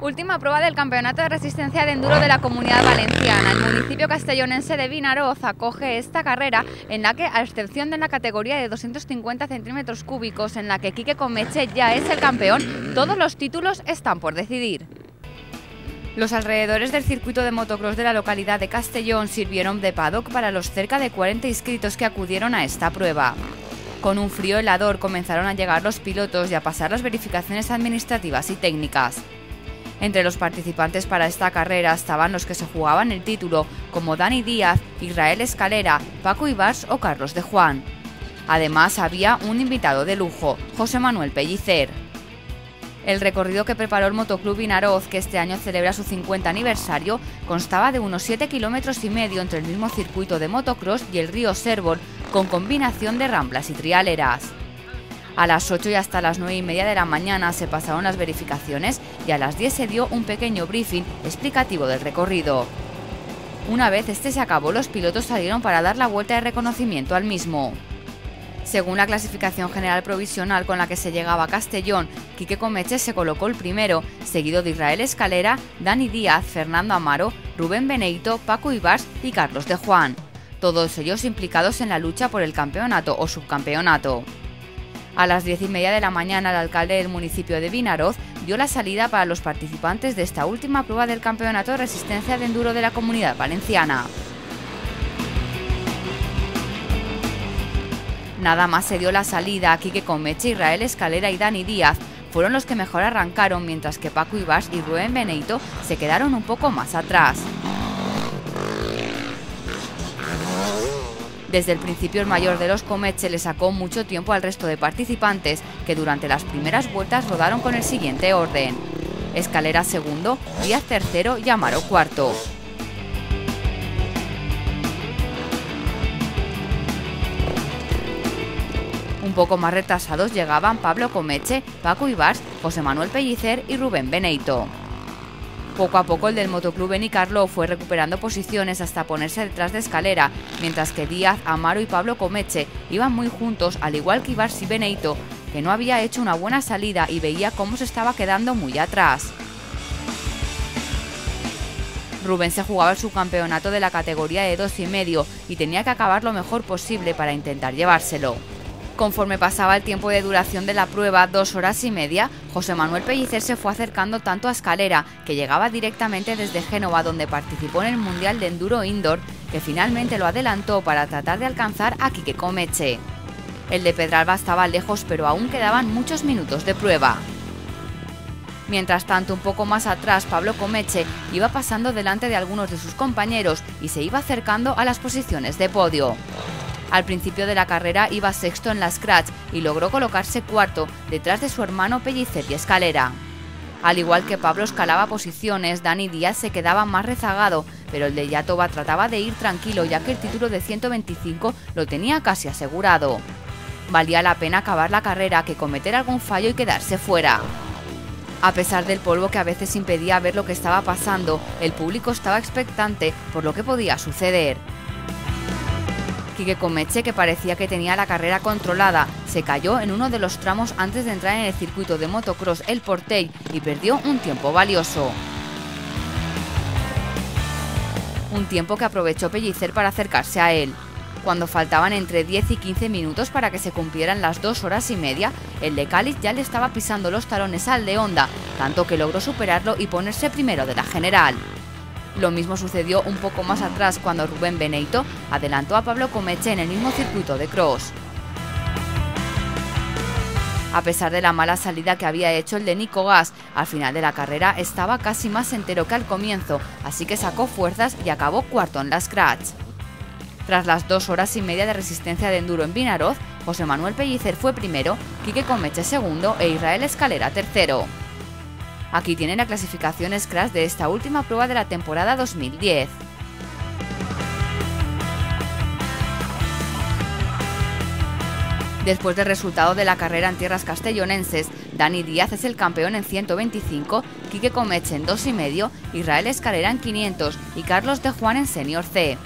Última prueba del Campeonato de Resistencia de Enduro de la Comunidad Valenciana. El municipio castellonense de Vinaroz acoge esta carrera en la que, a excepción de la categoría de 250 centímetros cúbicos, en la que Quique Comeche ya es el campeón, todos los títulos están por decidir. Los alrededores del circuito de motocross de la localidad de Castellón sirvieron de paddock para los cerca de 40 inscritos que acudieron a esta prueba. Con un frío helador comenzaron a llegar los pilotos y a pasar las verificaciones administrativas y técnicas. Entre los participantes para esta carrera estaban los que se jugaban el título, como Dani Díaz, Israel Escalera, Paco Ibars o Carlos de Juan. Además, había un invitado de lujo, José Manuel Pellicer. El recorrido que preparó el Motoclub Vinaroz, que este año celebra su 50 aniversario, constaba de unos 7,5 kilómetros entre el mismo circuito de motocross y el río Sérbol, con combinación de ramblas y trialeras. A las 8 y hasta las 9:30 de la mañana se pasaron las verificaciones y a las 10 se dio un pequeño briefing explicativo del recorrido. Una vez este se acabó, los pilotos salieron para dar la vuelta de reconocimiento al mismo. Según la clasificación general provisional con la que se llegaba a Castellón, Quique Comeche se colocó el primero, seguido de Israel Escalera, Dani Díaz, Fernando Amaro, Rubén Beneito, Paco Ibars y Carlos de Juan. Todos ellos implicados en la lucha por el campeonato o subcampeonato. A las 10:30 de la mañana, el alcalde del municipio de Vinaroz dio la salida para los participantes de esta última prueba del Campeonato de Resistencia de Enduro de la Comunidad Valenciana. Nada más se dio la salida, Quique Comeche, Israel Escalera y Dani Díaz fueron los que mejor arrancaron, mientras que Paco Ibars y Rubén Beneito se quedaron un poco más atrás. Desde el principio el mayor de los Comeche le sacó mucho tiempo al resto de participantes, que durante las primeras vueltas rodaron con el siguiente orden: Escalera segundo, Díaz tercero y Amaro cuarto. Un poco más retrasados llegaban Pablo Comeche, Paco Ibars, José Manuel Pellicer y Rubén Beneito. Poco a poco el del Motoclub Benicarló fue recuperando posiciones hasta ponerse detrás de Escalera, mientras que Díaz, Amaro y Pablo Comeche iban muy juntos, al igual que Ibars y Beneito, que no había hecho una buena salida y veía cómo se estaba quedando muy atrás. Rubén se jugaba el subcampeonato de la categoría de 2,5 y tenía que acabar lo mejor posible para intentar llevárselo. Conforme pasaba el tiempo de duración de la prueba, 2 horas y media, José Manuel Pellicer se fue acercando tanto a Escalera, que llegaba directamente desde Génova, donde participó en el Mundial de Enduro Indoor, que finalmente lo adelantó para tratar de alcanzar a Quique Comeche. El de Pedralba estaba lejos, pero aún quedaban muchos minutos de prueba. Mientras tanto, un poco más atrás, Pablo Comeche iba pasando delante de algunos de sus compañeros y se iba acercando a las posiciones de podio. Al principio de la carrera iba sexto en la Scratch y logró colocarse cuarto, detrás de su hermano Pellicer y Escalera. Al igual que Pablo escalaba posiciones, Dani Díaz se quedaba más rezagado, pero el de Iatoba trataba de ir tranquilo, ya que el título de 125 lo tenía casi asegurado. Valía la pena acabar la carrera que cometer algún fallo y quedarse fuera. A pesar del polvo que a veces impedía ver lo que estaba pasando, el público estaba expectante por lo que podía suceder. Quique Comeche, que parecía que tenía la carrera controlada, se cayó en uno de los tramos antes de entrar en el circuito de motocross El Portell y perdió un tiempo valioso. Un tiempo que aprovechó Pellicer para acercarse a él. Cuando faltaban entre 10 y 15 minutos para que se cumplieran las 2 horas y media, el de Cáliz ya le estaba pisando los talones al de Honda, tanto que logró superarlo y ponerse primero de la general. Lo mismo sucedió un poco más atrás cuando Rubén Beneito adelantó a Pablo Comeche en el mismo circuito de cross. A pesar de la mala salida que había hecho el de Nico Gas, al final de la carrera estaba casi más entero que al comienzo, así que sacó fuerzas y acabó cuarto en la Scratch. Tras las 2 horas y media de resistencia de enduro en Vinaroz, José Manuel Pellicer fue primero, Quique Comeche segundo e Israel Escalera tercero. Aquí tienen la clasificación Scratch de esta última prueba de la temporada 2010. Después del resultado de la carrera en tierras castellonenses, Dani Díaz es el campeón en 125, Quique Comeche en 2,5, Israel Escalera en 500 y Carlos de Juan en Senior C.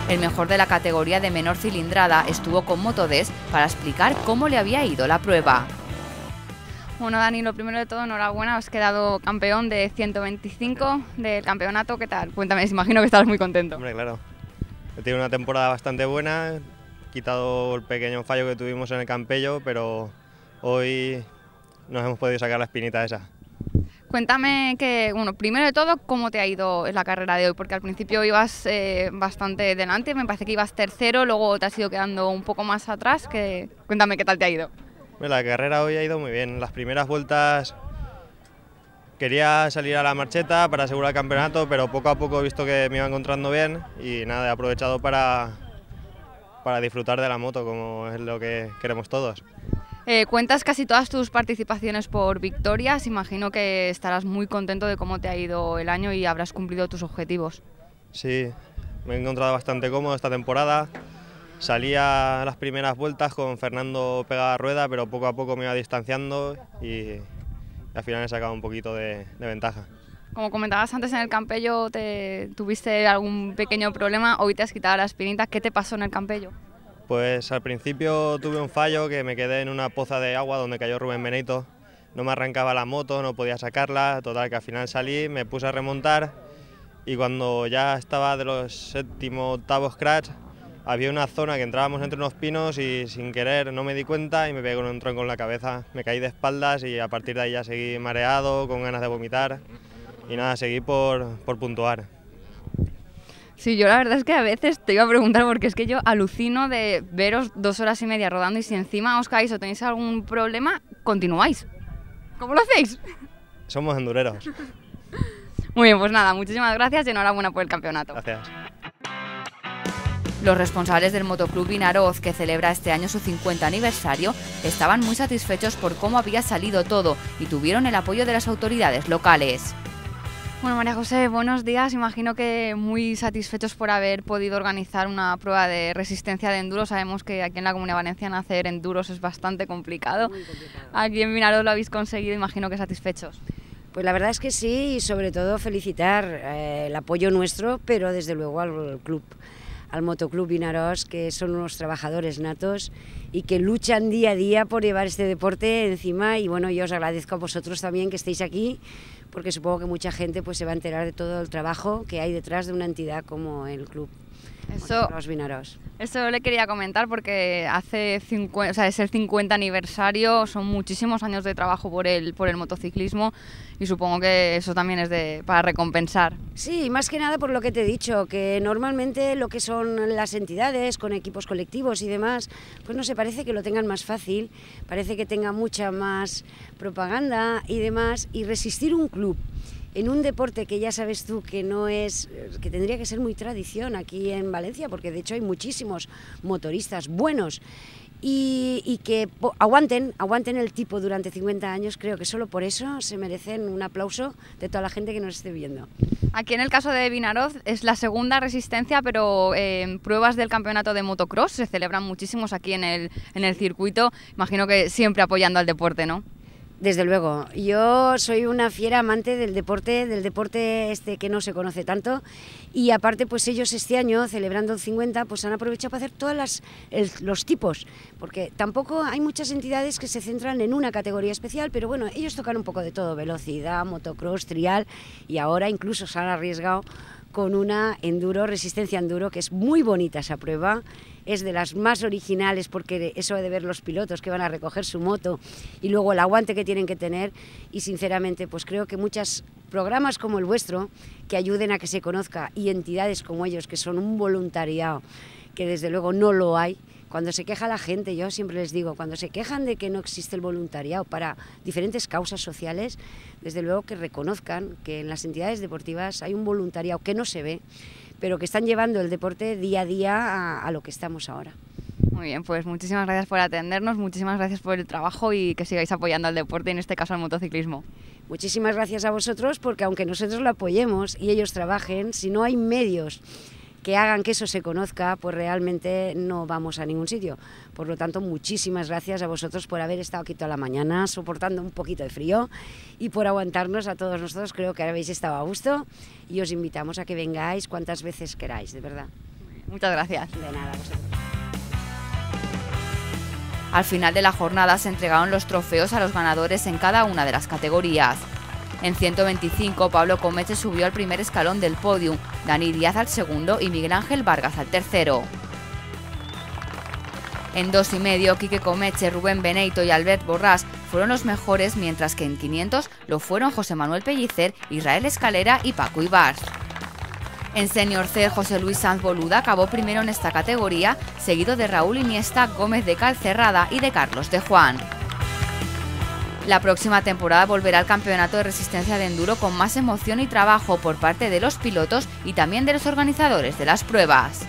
El mejor de la categoría de menor cilindrada estuvo con Motodes para explicar cómo le había ido la prueba. Bueno, Dani, lo primero de todo, enhorabuena, has quedado campeón de 125 del campeonato. ¿Qué tal? Cuéntame, imagino que estabas muy contento. Hombre, claro. He tenido una temporada bastante buena, he quitado el pequeño fallo que tuvimos en el Campello, pero hoy nos hemos podido sacar la espinita esa. Cuéntame que, bueno, primero de todo, ¿cómo te ha ido en la carrera de hoy? Porque al principio ibas bastante delante, me parece que ibas tercero, luego te has ido quedando un poco más atrás. Cuéntame qué tal te ha ido. La carrera hoy ha ido muy bien. Las primeras vueltas quería salir a la marcheta para asegurar el campeonato, pero poco a poco he visto que me iba encontrando bien y nada, he aprovechado para disfrutar de la moto, como es lo que queremos todos. Cuentas casi todas tus participaciones por victorias, imagino que estarás muy contento de cómo te ha ido el año y habrás cumplido tus objetivos. Sí, me he encontrado bastante cómodo esta temporada. Salía las primeras vueltas con Fernando pegada a rueda, pero poco a poco me iba distanciando y al final he sacado un poquito de ventaja. Como comentabas antes, en el Campello tuviste algún pequeño problema, hoy te has quitado la espinita. ¿Qué te pasó en el Campello? Pues al principio tuve un fallo, que me quedé en una poza de agua donde cayó Rubén Benito. No me arrancaba la moto, no podía sacarla, total que al final salí, me puse a remontar y cuando ya estaba de los séptimo, octavo scratch, había una zona que entrábamos entre unos pinos y sin querer no me di cuenta y me pegué con un tronco en la cabeza. Me caí de espaldas y a partir de ahí ya seguí mareado, con ganas de vomitar y nada, seguí por puntuar. Sí, yo la verdad es que a veces te iba a preguntar porque es que yo alucino de veros 2 horas y media rodando y si encima os caéis o tenéis algún problema, continuáis. ¿Cómo lo hacéis? Somos endureros. Muy bien, pues nada, muchísimas gracias y enhorabuena por el campeonato. Gracias. Los responsables del Motoclub Vinaroz, que celebra este año su 50 aniversario, estaban muy satisfechos por cómo había salido todo y tuvieron el apoyo de las autoridades locales. Bueno, María José, buenos días. Imagino que muy satisfechos por haber podido organizar una prueba de resistencia de enduro. Sabemos que aquí en la Comunidad Valenciana hacer enduros es bastante complicado. Muy complicado. Aquí en Vinaroz lo habéis conseguido, imagino que satisfechos. Pues la verdad es que sí, y sobre todo felicitar el apoyo nuestro, pero desde luego al club, al Motoclub Vinaroz, que son unos trabajadores natos y que luchan día a día por llevar este deporte encima. Y bueno, yo os agradezco a vosotros también que estéis aquí, porque supongo que mucha gente pues se va a enterar de todo el trabajo que hay detrás de una entidad como el club. Los Vinaroz. Eso le quería comentar porque es el 50 aniversario, son muchísimos años de trabajo por el motociclismo y supongo que eso también es para recompensar. Sí, más que nada por lo que te he dicho, que normalmente lo que son las entidades con equipos colectivos y demás, pues no sé, parece que lo tengan más fácil, parece que tenga mucha más propaganda y demás, y resistir un club en un deporte que ya sabes tú que no es, que tendría que ser muy tradición aquí en Valencia, porque de hecho hay muchísimos motoristas buenos y que aguanten el tipo durante 50 años, creo que solo por eso se merecen un aplauso de toda la gente que nos esté viendo. Aquí en el caso de Vinaroz es la segunda resistencia, pero pruebas del campeonato de motocross se celebran muchísimos aquí en el circuito, imagino que siempre apoyando al deporte, ¿no? Desde luego, yo soy una fiera amante del deporte este que no se conoce tanto, y aparte pues ellos este año, celebrando el 50, pues han aprovechado para hacer todos los tipos, porque tampoco hay muchas entidades que se centran en una categoría especial, pero bueno, ellos tocan un poco de todo, velocidad, motocross, trial, y ahora incluso se han arriesgado con una enduro, resistencia enduro, que es muy bonita esa prueba, es de las más originales porque eso de ver los pilotos que van a recoger su moto y luego el aguante que tienen que tener, y sinceramente pues creo que muchos programas como el vuestro que ayuden a que se conozca, y entidades como ellos que son un voluntariado que desde luego no lo hay. Cuando se queja la gente, yo siempre les digo, cuando se quejan de que no existe el voluntariado para diferentes causas sociales, desde luego que reconozcan que en las entidades deportivas hay un voluntariado que no se ve, pero que están llevando el deporte día a día a lo que estamos ahora. Muy bien, pues muchísimas gracias por atendernos, muchísimas gracias por el trabajo y que sigáis apoyando al deporte, en este caso al motociclismo. Muchísimas gracias a vosotros, porque aunque nosotros lo apoyemos y ellos trabajen, si no hay medios que hagan que eso se conozca, pues realmente no vamos a ningún sitio. Por lo tanto, muchísimas gracias a vosotros por haber estado aquí toda la mañana, soportando un poquito de frío, y por aguantarnos a todos nosotros. Creo que habéis estado a gusto y os invitamos a que vengáis cuantas veces queráis, de verdad. Muchas gracias. De nada, a vosotros. Al final de la jornada se entregaron los trofeos a los ganadores en cada una de las categorías. En 125, Pablo Comeche subió al primer escalón del podium, Dani Díaz al segundo y Miguel Ángel Vargas al tercero. En 2,5, Quique Comeche, Rubén Beneito y Albert Borràs fueron los mejores, mientras que en 500 lo fueron José Manuel Pellicer, Israel Escalera y Paco Ibars. En Senior C, José Luis Sanz Boluda acabó primero en esta categoría, seguido de Raúl Iniesta, Gómez de Calcerrada y de Carlos de Juan. La próxima temporada volverá al campeonato de resistencia de enduro con más emoción y trabajo por parte de los pilotos y también de los organizadores de las pruebas.